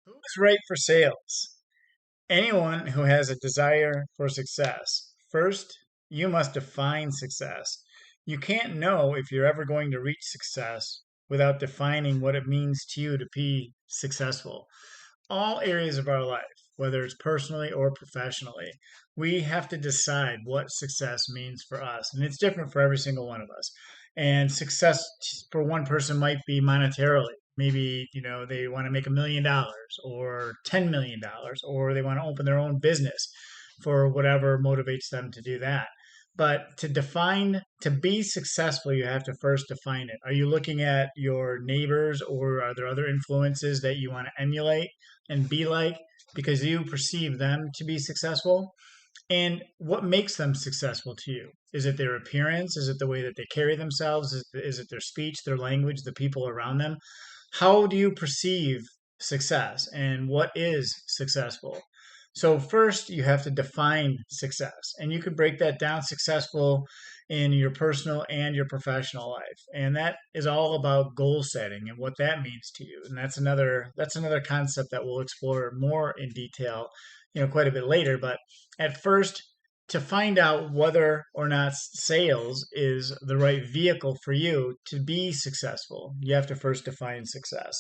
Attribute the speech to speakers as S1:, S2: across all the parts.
S1: Who's right for sales? Anyone who has a desire for success. First, you must define success. You can't know if you're ever going to reach success without defining what it means to you to be successful. All areas of our life, whether it's personally or professionally, we have to decide what success means for us. And it's different for every single one of us. And success for one person might be monetarily. Maybe, they want to make $1 million or $10 million, or they want to open their own business for whatever motivates them to do that. But to be successful, you have to first define it. Are you looking at your neighbors, or are there other influences that you want to emulate and be like because you perceive them to be successful? And what makes them successful to you? Is it their appearance? Is it the way that they carry themselves? Is it their speech, their language, the people around them? How do you perceive success and what is successful? So, first, you have to define success, and you could break that down successful in your personal and your professional life. And that is all about goal setting and what that means to you. And that's another concept that we'll explore more in detail, quite a bit later. But at first, to find out whether or not sales is the right vehicle for you to be successful, you have to first define success.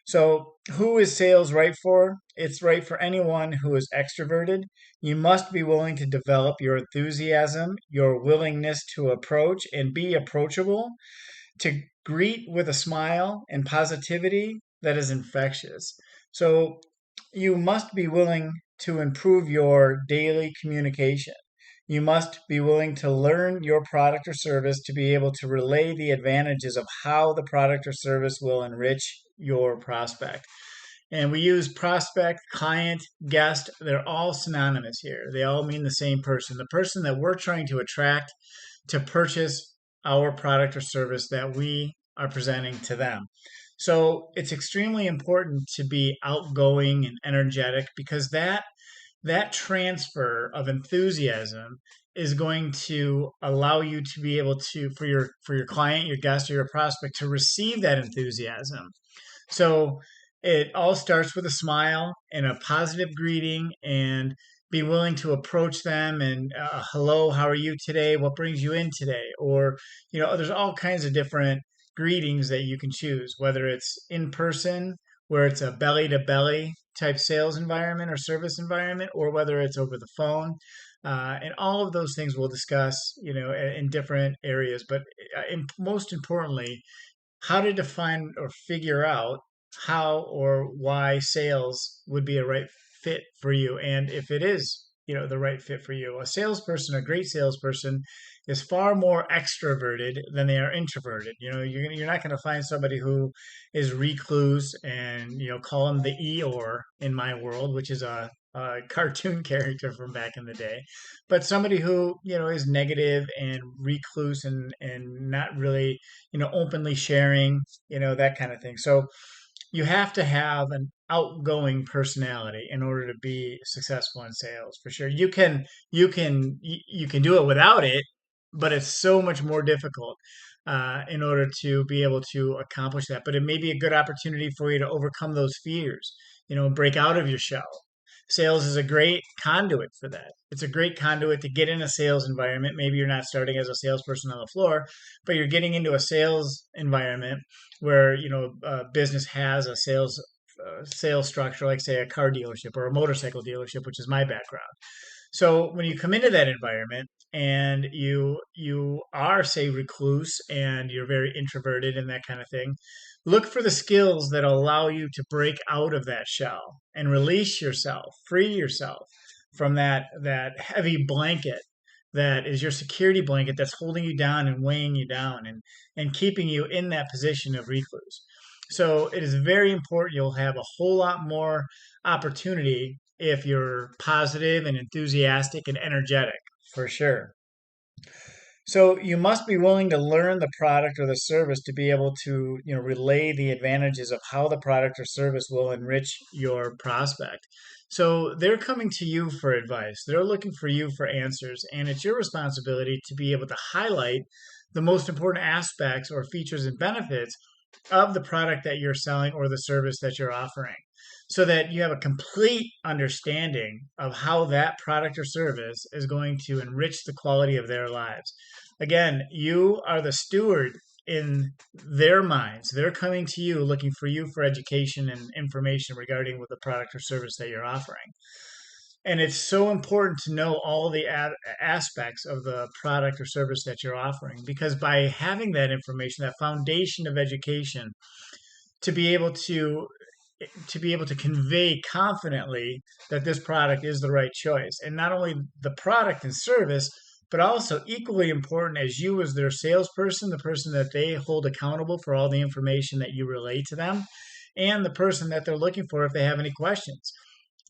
S1: So, who is sales right for? It's right for anyone who is extroverted. You must be willing to develop your enthusiasm, your willingness to approach and be approachable, to greet with a smile and positivity that is infectious. So, you must be willing to improve your daily communication. You must be willing to learn your product or service to be able to relay the advantages of how the product or service will enrich your prospect. And we use prospect, client, guest. They're all synonymous here. They all mean the same person, the person that we're trying to attract to purchase our product or service that we are presenting to them. So it's extremely important to be outgoing and energetic because that transfer of enthusiasm is going to allow you to be able to for your client, your guest, or your prospect to receive that enthusiasm. So it all starts with a smile and a positive greeting, and be willing to approach them and hello, how are you today, what brings you in today? Or there's all kinds of different greetings that you can choose, whether it's in person, where it's a belly to belly type sales environment or service environment, or whether it's over the phone. And all of those things we'll discuss, in different areas. But most importantly, how to define or figure out how or why sales would be a right fit for you, and if it is the right fit for you. A great salesperson, is far more extroverted than they are introverted. You're not going to find somebody who is recluse and call them the Eeyore in my world, which is a cartoon character from back in the day, but somebody who is negative and recluse and not really openly sharing, that kind of thing. So you have to have an outgoing personality in order to be successful in sales, for sure. You can do it without it, but it's so much more difficult in order to be able to accomplish that. But it may be a good opportunity for you to overcome those fears, break out of your shell. Sales is a great conduit for that. It's a great conduit to get in a sales environment. Maybe you're not starting as a salesperson on the floor, but you're getting into a sales environment where business has a sales structure, like say a car dealership or a motorcycle dealership, which is my background. So when you come into that environment and you are, say, recluse and you're very introverted and that kind of thing, look for the skills that allow you to break out of that shell and release yourself, free yourself from that heavy blanket that is your security blanket that's holding you down and weighing you down and keeping you in that position of recluse. So it is very important. You'll have a whole lot more opportunity if you're positive and enthusiastic and energetic, for sure. So you must be willing to learn the product or the service to be able to, relay the advantages of how the product or service will enrich your prospect. So they're coming to you for advice. They're looking for you for answers, and it's your responsibility to be able to highlight the most important aspects or features and benefits of the product that you're selling or the service that you're offering. so that you have a complete understanding of how that product or service is going to enrich the quality of their lives. Again, you are the steward in their minds. They're coming to you looking for you for education and information regarding what the product or service that you're offering. And it's so important to know all the aspects of the product or service that you're offering, because by having that information, that foundation of education, to be able to convey confidently that this product is the right choice, and not only the product and service, but also equally important as you as their salesperson, the person that they hold accountable for all the information that you relay to them, and the person that they're looking for if they have any questions.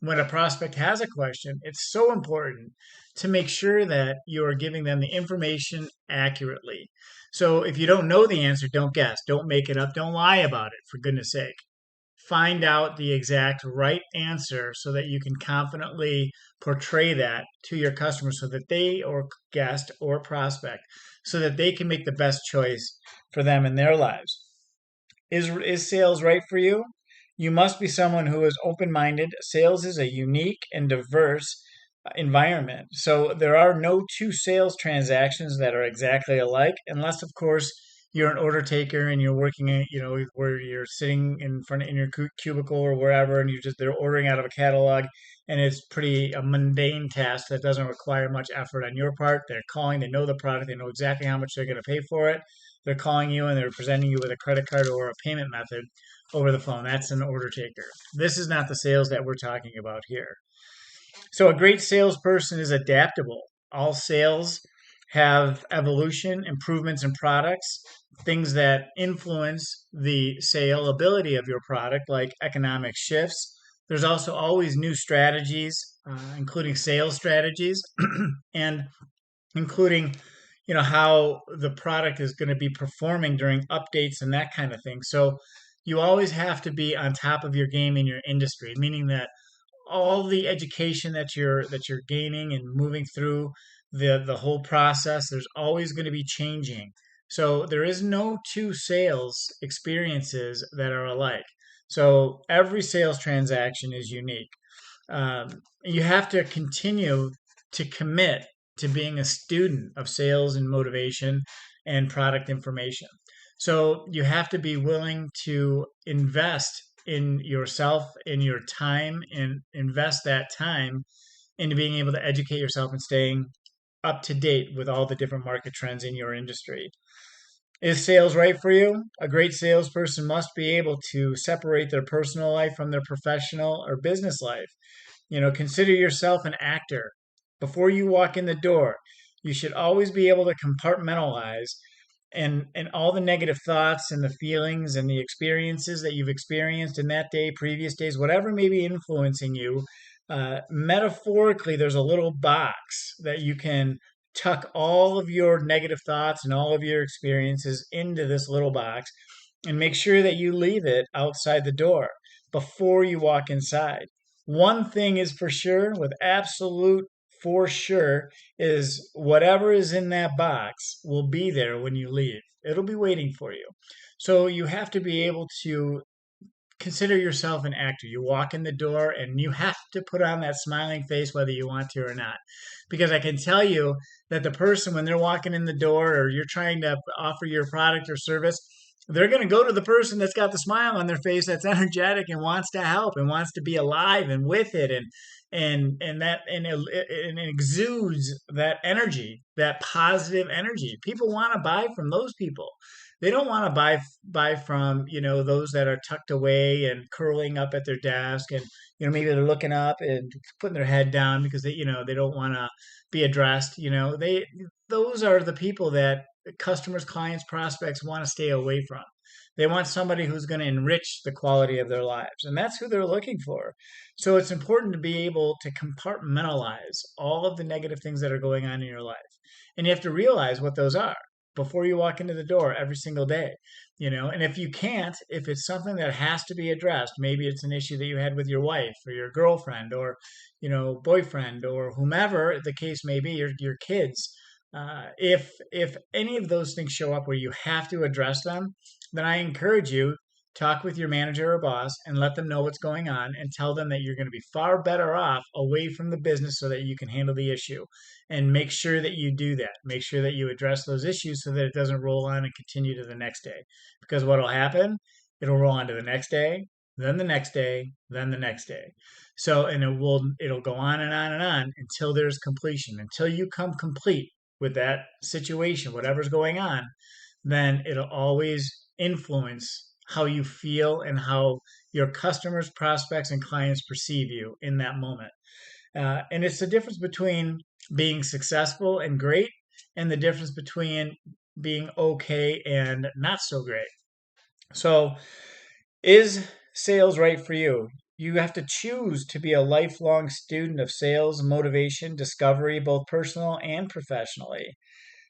S1: When a prospect has a question, it's so important to make sure that you are giving them the information accurately. So if you don't know the answer, don't guess, don't make it up, don't lie about it, for goodness sake. Find out the exact right answer so that you can confidently portray that to your customer, so that they, or guest or prospect, so that they can make the best choice for them in their lives. Is sales right for you? You must be someone who is open minded. Sales is a unique and diverse environment. So there are no two sales transactions that are exactly alike, unless, of course, you're an order taker and you're working, where you're sitting in your cubicle or wherever, and they're ordering out of a catalog, and it's pretty a mundane task that doesn't require much effort on your part. They're calling, they know the product, they know exactly how much they're going to pay for it. They're calling you and they're presenting you with a credit card or a payment method over the phone. That's an order taker. This is not the sales that we're talking about here. So a great salesperson is adaptable. All sales have evolution, improvements in products, things that influence the sale ability of your product, like economic shifts. There's also always new strategies, including sales strategies, and including how the product is going to be performing during updates and that kind of thing. So you always have to be on top of your game in your industry, meaning that all the education that you're gaining and moving through the whole process, there's always going to be changing. So there is no two sales experiences that are alike. So every sales transaction is unique. You have to continue to commit to being a student of sales and motivation and product information. So you have to be willing to invest in yourself, in your time, and invest that time into being able to educate yourself and staying up to date with all the different market trends in your industry. Is sales right for you? A great salesperson must be able to separate their personal life from their professional or business life. Consider yourself an actor. Before you walk in the door, you should always be able to compartmentalize and all the negative thoughts and the feelings and the experiences that you've experienced in that day, previous days, whatever may be influencing you. Metaphorically, there's a little box that you can tuck all of your negative thoughts and all of your experiences into this little box, and make sure that you leave it outside the door before you walk inside. One thing is for sure, with absolute for sure, is whatever is in that box will be there when you leave. It'll be waiting for you. So you have to be able to consider yourself an actor. You walk in the door and you have to put on that smiling face whether you want to or not. Because I can tell you that the person, when they're walking in the door or you're trying to offer your product or service, they're going to go to the person that's got the smile on their face, that's energetic and wants to help and wants to be alive and with it, and it exudes that energy, that positive energy. People want to buy from those people. They don't want to buy from those that are tucked away and curling up at their desk, and maybe they're looking up and putting their head down because they don't want to be addressed. Those are the people that customers, clients, prospects want to stay away from. They want somebody who's going to enrich the quality of their lives, and that's who they're looking for. So it's important to be able to compartmentalize all of the negative things that are going on in your life. And you have to realize what those are before you walk into the door every single day. And if you can't, if it's something that has to be addressed, maybe it's an issue that you had with your wife or your girlfriend or boyfriend or whomever the case may be, your kids. If any of those things show up where you have to address them, then I encourage you talk with your manager or boss and let them know what's going on and tell them that you're going to be far better off away from the business so that you can handle the issue. And make sure that you do that. Make sure that you address those issues so that it doesn't roll on and continue to the next day. Because what will happen? It'll roll on to the next day, then the next day, then the next day. So, and it'll go on and on and on until there's completion, until you come complete with that situation, whatever's going on, then it'll always influence how you feel and how your customers, prospects, and clients perceive you in that moment. And it's the difference between being successful and great and the difference between being okay and not so great. So, is sales right for you? You have to choose to be a lifelong student of sales, motivation, discovery, both personal and professionally.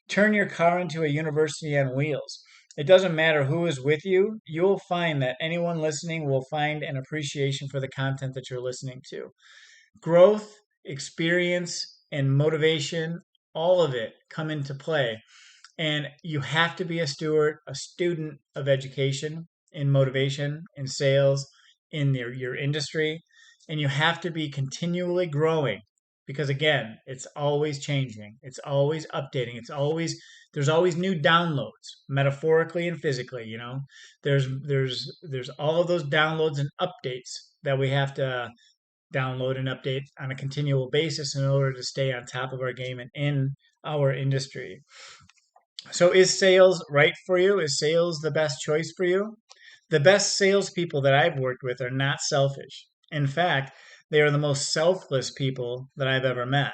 S1: Turn your car into a university on wheels. It doesn't matter who is with you, you'll find that anyone listening will find an appreciation for the content that you're listening to. Growth, experience, and motivation, all of it come into play. And you have to be a student of education, in motivation, in sales, in your industry. And you have to be continually growing because again, it's always changing. It's always updating. There's always new downloads, metaphorically and physically, you know. There's all of those downloads and updates that we have to download and update on a continual basis in order to stay on top of our game and in our industry. So, is sales right for you? Is sales the best choice for you? The best salespeople that I've worked with are not selfish. In fact, they are the most selfless people that I've ever met.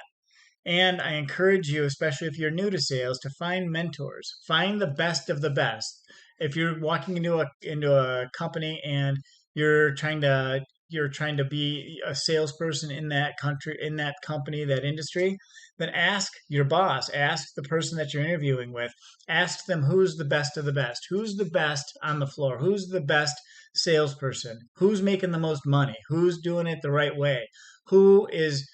S1: And I encourage you, especially if you're new to sales, to find mentors. Find the best of the best. If you're walking into a company and you're trying to you're trying to be a salesperson in that country, in that company, that industry, then ask your boss, ask the person that you're interviewing with, ask them who's the best of the best, who's the best on the floor, who's the best salesperson, who's making the most money, who's doing it the right way, who is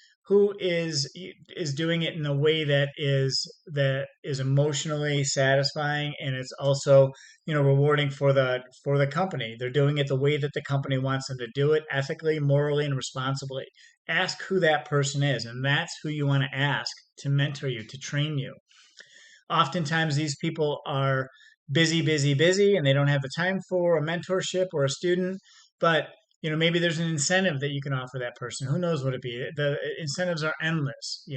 S1: doing it in a way that is emotionally satisfying and it's also rewarding for the company. They're doing it the way that the company wants them to do it, ethically, morally, and responsibly. Ask who that person is, and that's who you want to ask to mentor you, to train you. Oftentimes these people are busy, busy, busy, and they don't have the time for a mentorship or a student. But maybe there's an incentive that you can offer that person. Who knows what it be? The incentives are endless.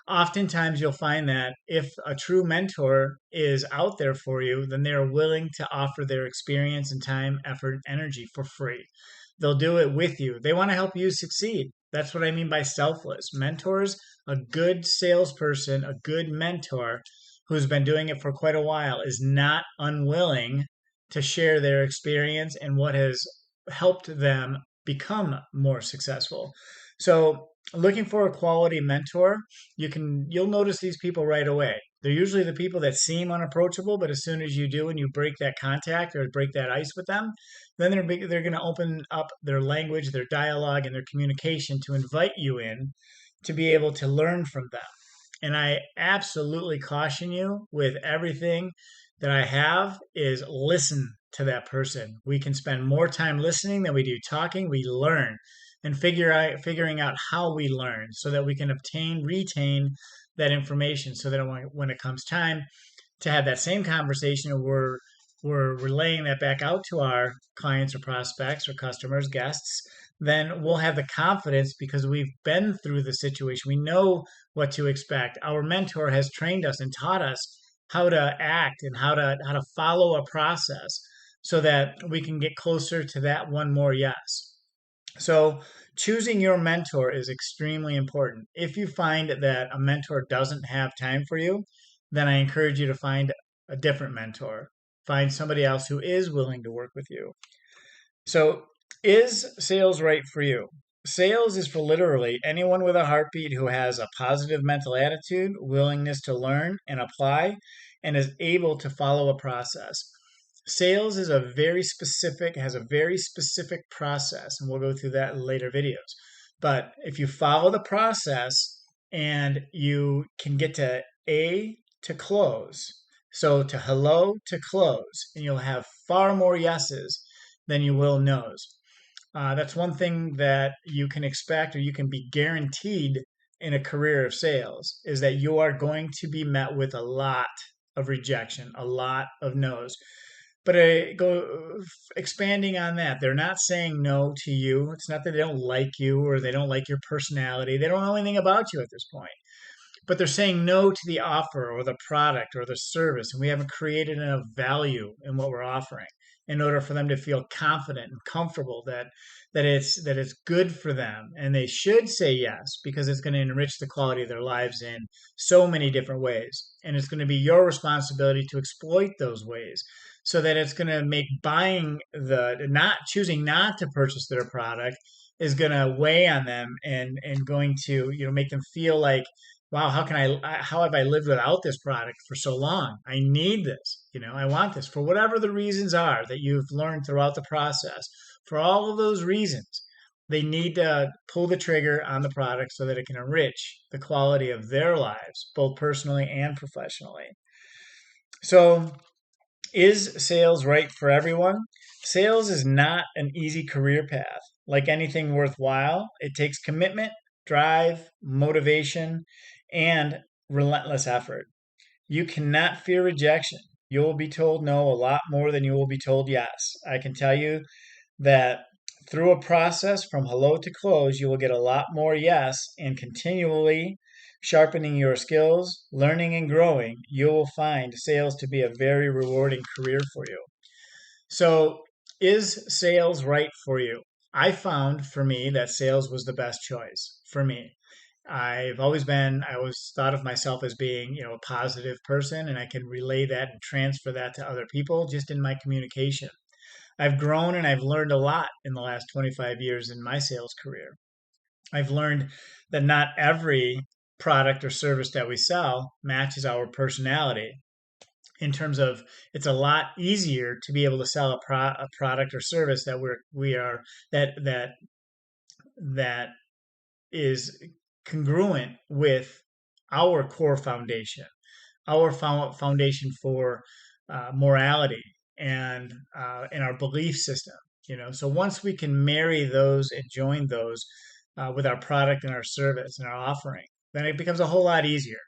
S1: Oftentimes you'll find that if a true mentor is out there for you, then they're willing to offer their experience and time, effort, energy for free. They'll do it with you. They want to help you succeed. That's what I mean by selfless. Mentors, a good salesperson, a good mentor who's been doing it for quite a while is not unwilling to share their experience and what has helped them become more successful. So, looking for a quality mentor, you'll notice these people right away. They're usually the people that seem unapproachable, but as soon as you do and you break that contact or break that ice with them, then they're going to open up their language, their dialogue, and their communication to invite you in to be able to learn from them. And I absolutely caution you with everything that I have is listen to that person. We can spend more time listening than we do talking. We learn and figuring out how we learn so that we can retain that information so that when it comes time to have that same conversation, we're relaying that back out to our clients or prospects or customers, guests, then we'll have the confidence because we've been through the situation. We know what to expect. Our mentor has trained us and taught us how to act and how to follow a process so that we can get closer to that one more yes. So choosing your mentor is extremely important. If you find that a mentor doesn't have time for you, then I encourage you to find a different mentor. Find somebody else who is willing to work with you. So, is sales right for you? Sales is for literally anyone with a heartbeat who has a positive mental attitude, willingness to learn and apply, and is able to follow a process. Sales has a very specific process, and we'll go through that in later videos. But if you follow the process and you can get to A to close, so to hello to close, and you'll have far more yeses than you will no's. That's one thing that you can expect or you can be guaranteed in a career of sales is that you are going to be met with a lot of rejection, a lot of no's. But expanding on that, they're not saying no to you. It's not that they don't like you or they don't like your personality. They don't know anything about you at this point, but they're saying no to the offer or the product or the service, and we haven't created enough value in what we're offering in order for them to feel confident and comfortable that it's good for them, and they should say yes because it's going to enrich the quality of their lives in so many different ways, and it's going to be your responsibility to exploit those ways so that it's going to make buying the not choosing not to purchase their product is going to weigh on them and going to make them feel like, wow, how have I lived without this product for so long? I need this. I want this for whatever the reasons are that you've learned throughout the process. For all of those reasons, they need to pull the trigger on the product so that it can enrich the quality of their lives, both personally and professionally. So, is sales right for everyone? Sales is not an easy career path. Like anything worthwhile, it takes commitment, drive, motivation, and relentless effort. You cannot fear rejection. You will be told no a lot more than you will be told yes. I can tell you that through a process from hello to close, you will get a lot more yes, and continually sharpening your skills, learning and growing, you will find sales to be a very rewarding career for you. So, is sales right for you? I found for me that sales was the best choice for me. I always thought of myself as being, a positive person, and I can relay that and transfer that to other people just in my communication. I've grown and I've learned a lot in the last 25 years in my sales career. I've learned that not every product or service that we sell matches our personality. In terms of, it's a lot easier to be able to sell a product or service that is congruent with our core foundation, our foundation for morality and our belief system. So once we can marry those and join those with our product and our service and our offering, then it becomes a whole lot easier.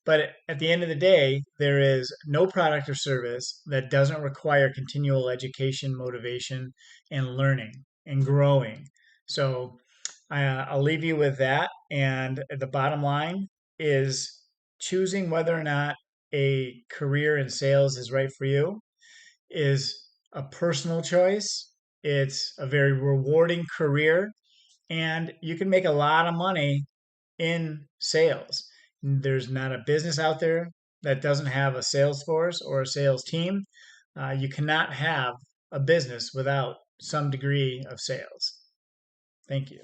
S1: But at the end of the day, there is no product or service that doesn't require continual education, motivation, and learning and growing. So I'll leave you with that. And the bottom line is choosing whether or not a career in sales is right for you is a personal choice. It's a very rewarding career, and you can make a lot of money in sales. There's not a business out there that doesn't have a sales force or a sales team. You cannot have a business without some degree of sales. Thank you.